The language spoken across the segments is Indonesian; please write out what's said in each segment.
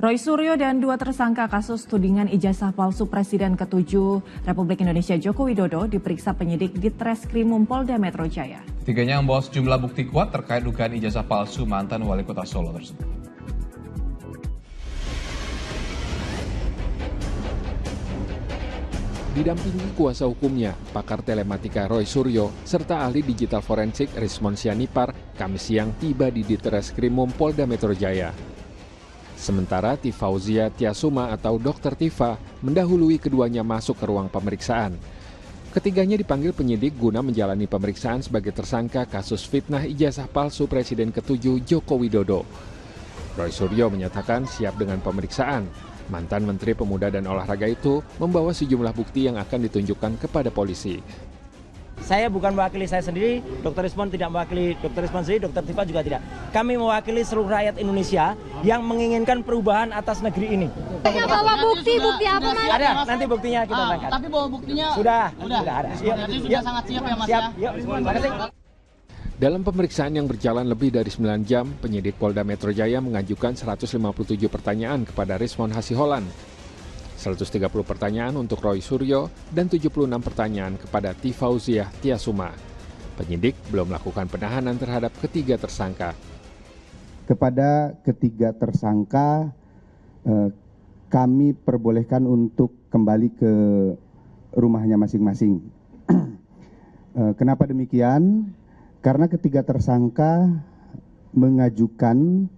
Roy Suryo dan dua tersangka kasus tudingan ijazah palsu Presiden ke-7 Republik Indonesia Joko Widodo diperiksa penyidik di Treskrimum Polda Metro Jaya. Ketiganya membawa sejumlah bukti kuat terkait dugaan ijazah palsu mantan wali kota Solo tersebut. Didampingi kuasa hukumnya, pakar telematika Roy Suryo, serta ahli digital forensik Rismon Sianipar, Kamis siang tiba di Ditreskrimum Polda Metro Jaya. Sementara Tifauzia Tiasuma atau Dr. Tifa mendahului keduanya masuk ke ruang pemeriksaan. Ketiganya dipanggil penyidik guna menjalani pemeriksaan sebagai tersangka kasus fitnah ijazah palsu Presiden ke-7 Joko Widodo. Roy Suryo menyatakan siap dengan pemeriksaan. Mantan Menteri Pemuda dan Olahraga itu membawa sejumlah bukti yang akan ditunjukkan kepada polisi. Saya bukan mewakili saya sendiri, Dr. Rismon tidak mewakili Dr. Rismon sendiri, Dr. Tifa juga tidak. Kami mewakili seluruh rakyat Indonesia yang menginginkan perubahan atas negeri ini. Bawa bukti apa Mas? Ada, nanti buktinya kita angkat. Tapi bawa buktinya sudah ada. Berarti sudah sangat siap ya Mas siap. ya? Yuk, terima kasih. Dalam pemeriksaan yang berjalan lebih dari 9 jam, penyidik Polda Metro Jaya mengajukan 157 pertanyaan kepada Rismon Hasiholan. 130 pertanyaan untuk Roy Suryo dan 76 pertanyaan kepada Tifauzia Tiasuma. Penyidik belum melakukan penahanan terhadap ketiga tersangka. Kepada ketiga tersangka, kami perbolehkan untuk kembali ke rumahnya masing-masing. Kenapa demikian? Karena ketiga tersangka mengajukan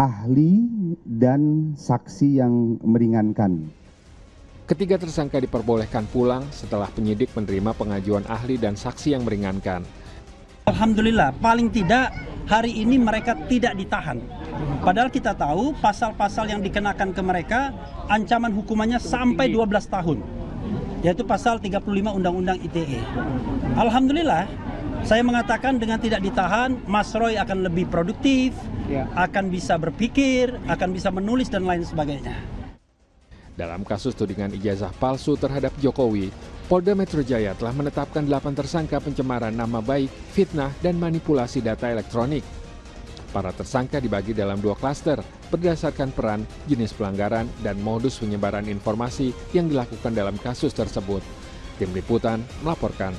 ahli dan saksi yang meringankan. Ketiga tersangka diperbolehkan pulang setelah penyidik menerima pengajuan ahli dan saksi yang meringankan. Alhamdulillah, paling tidak hari ini mereka tidak ditahan. Padahal kita tahu pasal-pasal yang dikenakan ke mereka ancaman hukumannya sampai 12 tahun. Yaitu pasal 35 Undang-Undang ITE. Alhamdulillah, saya mengatakan dengan tidak ditahan, Mas Roy akan lebih produktif, akan bisa berpikir, akan bisa menulis dan lain sebagainya. Dalam kasus tudingan ijazah palsu terhadap Jokowi, Polda Metro Jaya telah menetapkan 8 tersangka pencemaran nama baik, fitnah, dan manipulasi data elektronik. Para tersangka dibagi dalam 2 klaster berdasarkan peran, jenis pelanggaran, dan modus penyebaran informasi yang dilakukan dalam kasus tersebut. Tim Liputan melaporkan.